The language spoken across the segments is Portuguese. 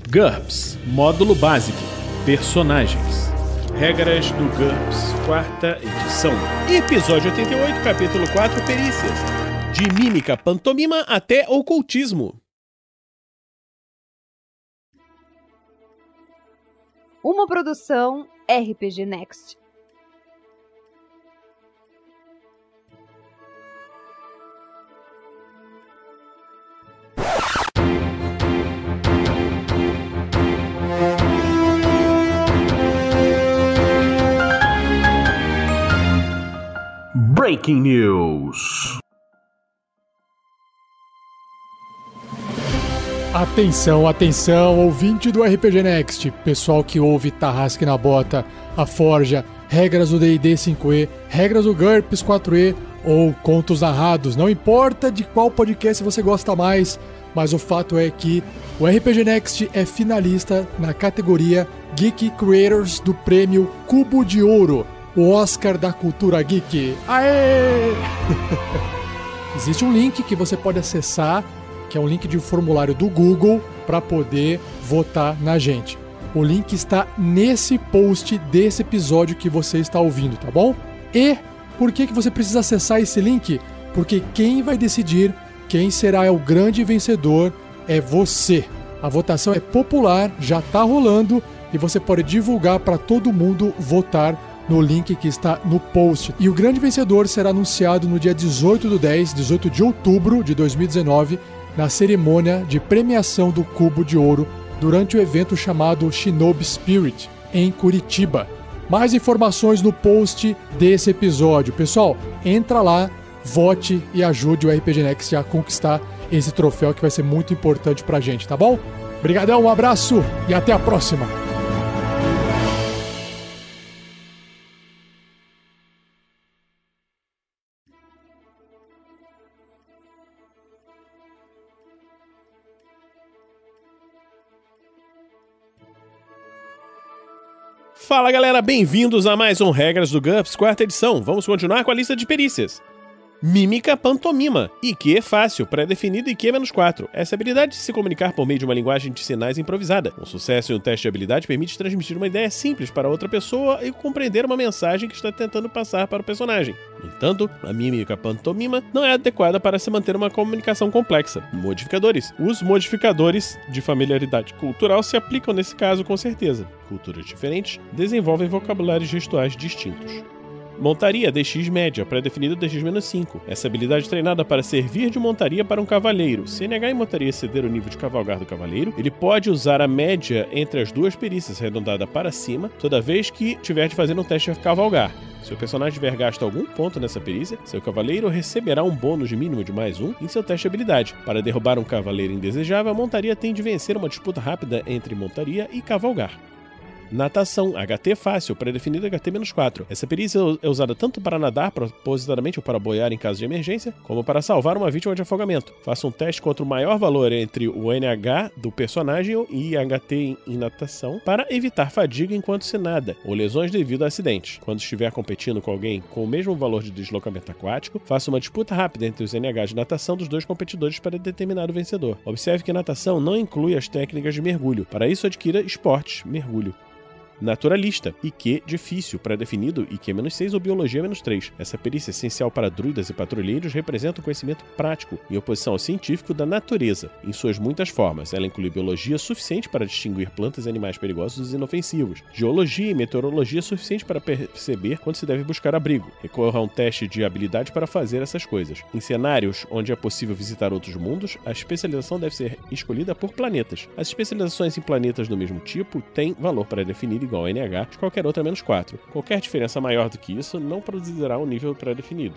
GURPS, Módulo Básico, Personagens. Regras do GURPS, 4ª edição. Episódio 88, capítulo 4, Perícias. De mímica, pantomima até ocultismo. Uma produção RPG Next. Breaking News. Atenção, atenção, ouvinte do RPG Next, pessoal que ouve Tarrasque na Bota, a Forja, regras do D&D 5e, regras do GURPS 4e ou contos narrados, não importa de qual podcast você gosta mais, mas o fato é que o RPG Next é finalista na categoria Geek Creators do prêmio Cubo de Ouro, o Oscar da cultura geek. Aê! Existe um link que você pode acessar, que é um link de um formulário do Google para poder votar na gente. O link está nesse post desse episódio que você está ouvindo, tá bom? E por que você precisa acessar esse link? Porque quem vai decidir quem será o grande vencedor é você. A votação é popular, já está rolando e você pode divulgar para todo mundo votar no link que está no post. E o grande vencedor será anunciado no dia 18 de outubro de 2019, na cerimônia de premiação do Cubo de Ouro, durante o evento chamado Shinobi Spirit, em Curitiba. Mais informações no post desse episódio. Pessoal, entra lá, vote e ajude o RPG Next a conquistar esse troféu que vai ser muito importante pra gente, tá bom? Obrigadão, um abraço e até a próxima! Fala galera, bem-vindos a mais um Regras do GURPS, 4ª edição. Vamos continuar com a lista de perícias. Mímica, pantomima, IQ fácil, pré-definido IQ-4. Essa habilidade de se comunicar por meio de uma linguagem de sinais improvisada. Um sucesso em um teste de habilidade permite transmitir uma ideia simples para outra pessoa e compreender uma mensagem que está tentando passar para o personagem. No entanto, a mímica pantomima não é adequada para se manter uma comunicação complexa. Modificadores. Os modificadores de familiaridade cultural se aplicam nesse caso com certeza. Culturas diferentes desenvolvem vocabulários gestuais distintos. Montaria DX média, pré-definido DX-5. Essa habilidade treinada para servir de montaria para um cavaleiro. Se NH em montaria exceder o nível de cavalgar do cavaleiro, ele pode usar a média entre as duas perícias, arredondada para cima, toda vez que tiver de fazer um teste de cavalgar. Se o personagem tiver gasto algum ponto nessa perícia, seu cavaleiro receberá um bônus mínimo de +1 em seu teste de habilidade. Para derrubar um cavaleiro indesejável, a montaria tem de vencer uma disputa rápida entre montaria e cavalgar. Natação, HT fácil, pré-definido HT-4. Essa perícia é usada tanto para nadar propositadamente ou para boiar em caso de emergência, como para salvar uma vítima de afogamento. Faça um teste contra o maior valor entre o NH do personagem e HT em natação para evitar fadiga enquanto se nada, ou lesões devido a acidentes. Quando estiver competindo com alguém com o mesmo valor de deslocamento aquático, faça uma disputa rápida entre os NH de natação dos dois competidores para determinar o vencedor. Observe que natação não inclui as técnicas de mergulho. Para isso, adquira esportes, mergulho. Naturalista, IQ difícil, pré-definido IQ-6 ou Biologia-3. Essa perícia essencial para druidas e patrulheiros representa o conhecimento prático, em oposição ao científico da natureza, em suas muitas formas. Ela inclui biologia suficiente para distinguir plantas e animais perigosos dos inofensivos, geologia e meteorologia suficiente para perceber quando se deve buscar abrigo. Recorra a um teste de habilidade para fazer essas coisas. Em cenários onde é possível visitar outros mundos, a especialização deve ser escolhida por planetas. As especializações em planetas do mesmo tipo têm valor pré-definido igual a NH de qualquer outra -4. Qualquer diferença maior do que isso não produzirá um nível pré-definido.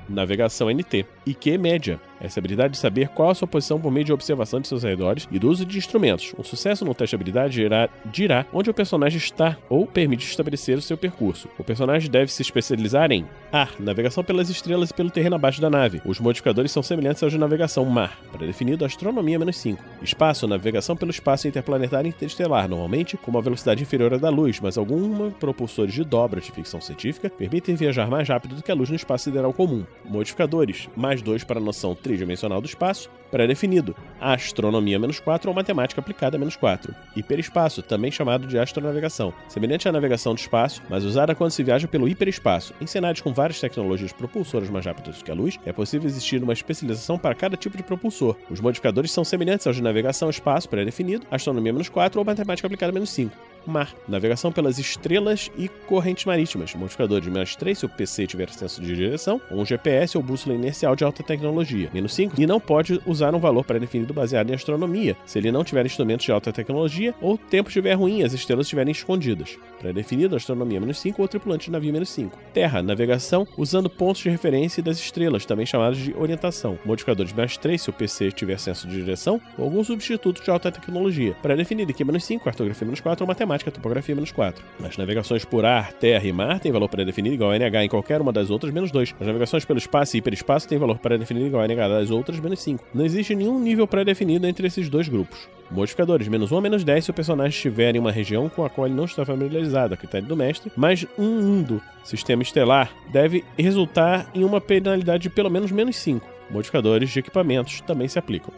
Navegação NT. IQ média. Essa habilidade de saber qual a sua posição por meio de observação de seus arredores e do uso de instrumentos. Um sucesso no teste de habilidade dirá onde o personagem está ou permite estabelecer o seu percurso. O personagem deve se especializar em ar, navegação pelas estrelas e pelo terreno abaixo da nave. Os modificadores são semelhantes aos de navegação mar, pré-definido astronomia -5. Espaço, navegação pelo espaço interplanetário e interestelar, normalmente com uma velocidade inferior à da luz, mas alguns propulsores de dobra de ficção científica permitem viajar mais rápido do que a luz no espaço sideral comum. Modificadores, +2 para a noção tridimensional do espaço, pré-definido, astronomia -4 ou matemática aplicada -4. Hiperespaço, também chamado de astronavegação, semelhante à navegação do espaço, mas usada quando se viaja pelo hiperespaço. Em cenários com várias tecnologias propulsoras mais rápidas que a luz, é possível existir uma especialização para cada tipo de propulsor. Os modificadores são semelhantes aos de navegação espaço pré-definido, astronomia -4 ou matemática aplicada -5. Mar, navegação pelas estrelas e correntes marítimas, modificador de -3 se o PC tiver senso de direção, ou um GPS ou bússola inercial de alta tecnologia, -5, e não pode usar um valor pré-definido baseado em astronomia, se ele não tiver instrumentos de alta tecnologia ou o tempo estiver ruim e as estrelas estiverem escondidas. Pré-definido, astronomia -5 ou tripulante de navio -5. Terra, navegação usando pontos de referência das estrelas, também chamados de orientação, modificador de +3 se o PC tiver senso de direção, ou algum substituto de alta tecnologia. Pré-definido, IQ -5, cartografia -4 ou matemática topografia -4. As navegações por ar, terra e mar têm valor pré-definido igual a NH em qualquer uma das outras -2. As navegações pelo espaço e hiperespaço têm valor pré-definido igual a NH das outras -5. Não existe nenhum nível pré-definido entre esses dois grupos. Modificadores, -1 a -10 se o personagem estiver em uma região com a qual ele não está familiarizado, a critério do mestre, mas um do sistema estelar deve resultar em uma penalidade de pelo menos -5. Modificadores de equipamentos também se aplicam.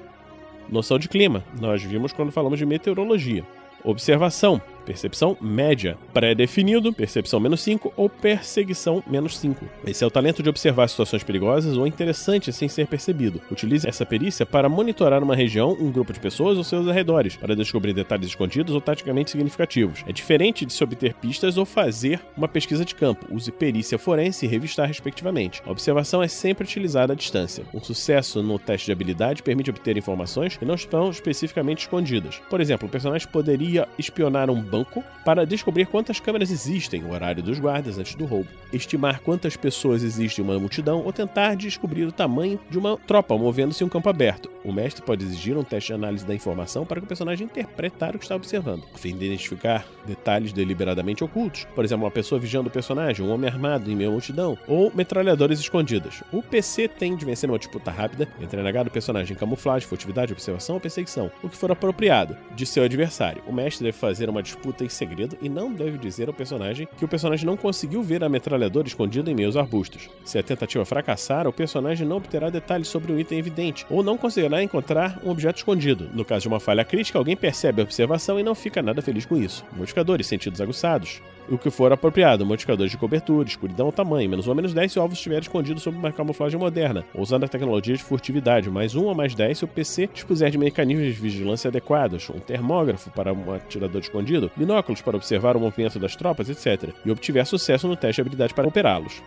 Noção de clima, nós vimos quando falamos de meteorologia. Observação, percepção média, pré-definido, percepção -5 ou perseguição -5. Esse é o talento de observar situações perigosas ou interessantes sem ser percebido. Utilize essa perícia para monitorar uma região, um grupo de pessoas ou seus arredores, para descobrir detalhes escondidos ou taticamente significativos. É diferente de se obter pistas ou fazer uma pesquisa de campo. Use perícia forense e revistar respectivamente. A observação é sempre utilizada à distância. Um sucesso no teste de habilidade permite obter informações que não estão especificamente escondidas. Por exemplo, o personagem poderia espionar um banco para descobrir quantas câmeras existem, o horário dos guardas antes do roubo, estimar quantas pessoas existem em uma multidão ou tentar descobrir o tamanho de uma tropa movendo-se em um campo aberto. O mestre pode exigir um teste de análise da informação para que o personagem interpretar o que está observando, a fim de identificar detalhes deliberadamente ocultos, por exemplo, uma pessoa vigiando o personagem, um homem armado em meio à multidão, ou metralhadoras escondidas. O PC tem de vencer uma disputa rápida entre NH do personagem em camuflagem, furtividade, observação ou perseguição, o que for apropriado, de seu adversário. O mestre deve fazer uma disputa em segredo e não deve dizer ao personagem que o personagem não conseguiu ver a metralhadora escondida em meio aos arbustos. Se a tentativa fracassar, o personagem não obterá detalhes sobre um item evidente ou não conseguirá encontrar um objeto escondido. No caso de uma falha crítica, alguém percebe a observação e não fica nada feliz com isso. Modificadores, sentidos aguçados. O que for apropriado, modificadores de cobertura, escuridão ou tamanho, -1 a -10 se o alvo estiver escondido sob uma camuflagem moderna, ou usando a tecnologia de furtividade, +1 a +10 se o PC dispuser de mecanismos de vigilância adequados, um termógrafo para um atirador escondido, binóculos para observar o movimento das tropas, etc., e obtiver sucesso no teste de habilidade para operá-los.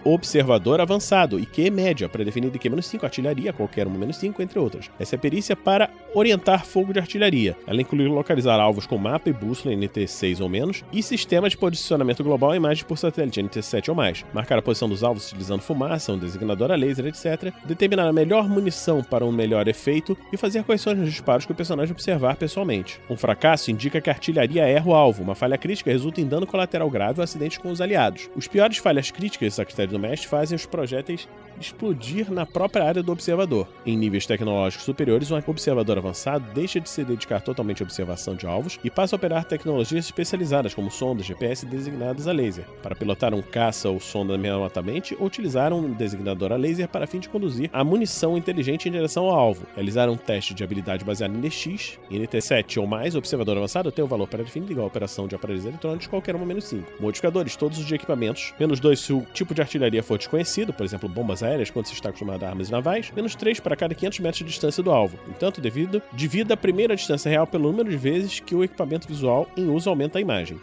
Observador avançado, IQ média, pré-definido IQ -5, artilharia, qualquer uma -5, entre outras. Essa é a perícia para orientar fogo de artilharia. Ela inclui localizar alvos com mapa e bússola NT6 ou menos, e sistema de posicionamento global e imagem por satélite NT7 ou mais. Marcar a posição dos alvos utilizando fumaça, um designador a laser, etc. Determinar a melhor munição para um melhor efeito e fazer correções nos disparos que o personagem observar pessoalmente. Um fracasso indica que a artilharia erra o alvo. Uma falha crítica resulta em dano colateral grave ou acidente com os aliados. Os piores falhas críticas a critério do mestre fazem os projéteis explodir na própria área do observador. Em níveis tecnológicos superiores, um observador avançado deixa de se dedicar totalmente à observação de alvos e passa a operar tecnologias especializadas, como sondas GPS designadas a laser, para pilotar um caça ou sonda remotamente ou utilizar um designador a laser para fim de conduzir a munição inteligente em direção ao alvo. Realizar um teste de habilidade baseado em DX, em NT7 ou mais, o observador avançado tem o valor pré-definido igual à operação de aparelhos eletrônicos, qualquer uma -5. Modificadores, todos os de equipamentos, -2 se o tipo de artilharia for desconhecido, por exemplo, bombas aéreas, quando se está acostumado a armas navais, -3 para cada 500 metros de distância do alvo. Entanto, divida a primeira distância real pelo número de vezes que o equipamento visual em uso aumenta a imagem.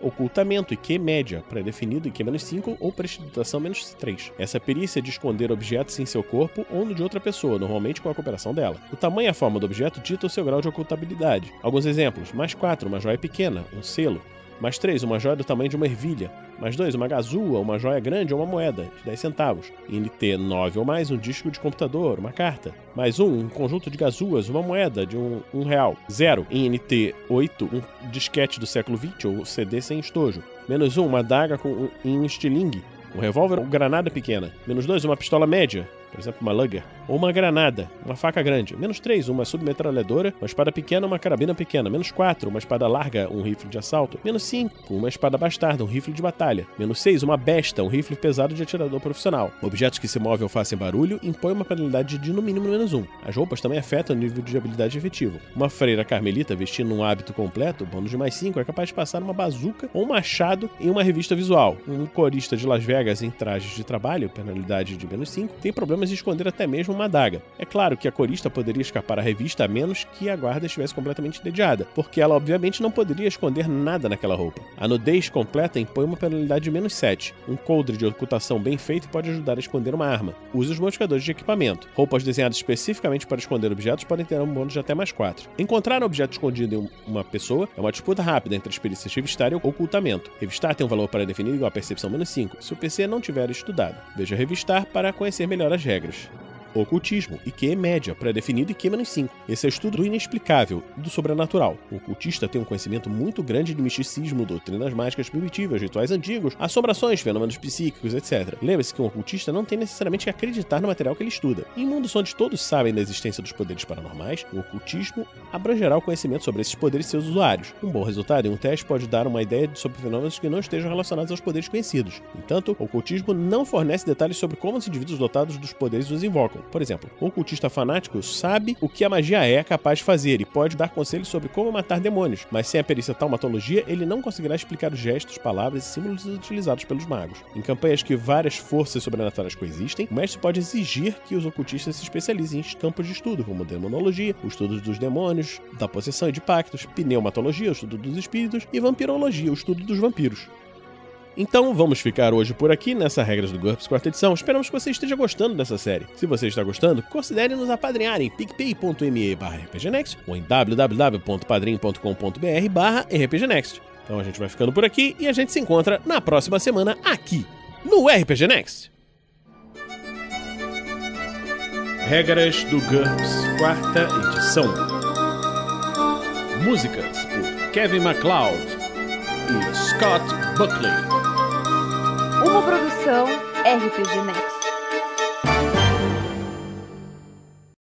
Ocultamento, IQ média, pré-definido IQ -5 ou prestidigitação -3. Essa perícia é de esconder objetos em seu corpo ou no de outra pessoa, normalmente com a cooperação dela. O tamanho e a forma do objeto dita o seu grau de ocultabilidade. Alguns exemplos: +4, uma joia pequena, um selo. +3, uma joia do tamanho de uma ervilha. +2, uma gazua, uma joia grande ou uma moeda, de 10 centavos. Em NT 9 ou mais, um disco de computador, uma carta. +1, um conjunto de gazuas, uma moeda de um real. 0, em NT 8, um disquete do século XX ou CD sem estojo. -1, uma adaga em um estilingue, um revólver ou granada pequena. -2, uma pistola média, por exemplo, uma Luger. Ou uma granada, uma faca grande. -3, uma submetralhadora, uma espada pequena, uma carabina pequena. -4, uma espada larga, um rifle de assalto. -5, uma espada bastarda, um rifle de batalha. -6, uma besta, um rifle pesado de atirador profissional. Objetos que se movem ou fazem barulho impõem uma penalidade de no mínimo -1. As roupas também afetam o nível de habilidade efetivo. Uma freira carmelita vestindo um hábito completo, bônus de +5, é capaz de passar uma bazuca ou um machado em uma revista visual. Um corista de Las Vegas em trajes de trabalho, penalidade de -5, tem problemas de esconder até mesmo uma adaga. É claro que a corista poderia escapar à revista a menos que a guarda estivesse completamente entediada, porque ela obviamente não poderia esconder nada naquela roupa. A nudez completa impõe uma penalidade de -7. Um coldre de ocultação bem feito pode ajudar a esconder uma arma. Use os modificadores de equipamento. Roupas desenhadas especificamente para esconder objetos podem ter um bônus de até +4. Encontrar um objeto escondido em uma pessoa é uma disputa rápida entre as perícias revistar e ocultamento. Revistar tem um valor pré-definido igual a percepção -5, se o PC não tiver estudado. Veja revistar para conhecer melhor as regras. Ocultismo, IQ média, pré-definido IQ -5. Esse é o estudo do inexplicável, do sobrenatural. O ocultista tem um conhecimento muito grande de misticismo, doutrinas mágicas primitivas, rituais antigos, assombrações, fenômenos psíquicos, etc. Lembre-se que um ocultista não tem necessariamente que acreditar no material que ele estuda. Em mundos onde todos sabem da existência dos poderes paranormais, o ocultismo abrangerá o conhecimento sobre esses poderes e seus usuários. Um bom resultado em um teste pode dar uma ideia sobre fenômenos que não estejam relacionados aos poderes conhecidos. No entanto, o ocultismo não fornece detalhes sobre como os indivíduos dotados dos poderes os invocam. Por exemplo, um ocultista fanático sabe o que a magia é capaz de fazer e pode dar conselhos sobre como matar demônios, mas sem a perícia taumatologia, ele não conseguirá explicar os gestos, palavras e símbolos utilizados pelos magos. Em campanhas que várias forças sobrenaturais coexistem, o mestre pode exigir que os ocultistas se especializem em campos de estudo, como demonologia, o estudo dos demônios, da possessão e de pactos, pneumatologia, o estudo dos espíritos, e vampirologia, o estudo dos vampiros. Então, vamos ficar hoje por aqui nessa Regras do GURPS 4ª edição. Esperamos que você esteja gostando dessa série. Se você está gostando, considere nos apadrinhar em picpay.me/rpgnext ou em www.padrim.com.br/rpgnext. Então a gente vai ficando por aqui e a gente se encontra na próxima semana aqui, no RPG Next. Regras do GURPS 4ª edição. Músicas por Kevin MacLeod e Scott Buckley. Uma produção RPG Next.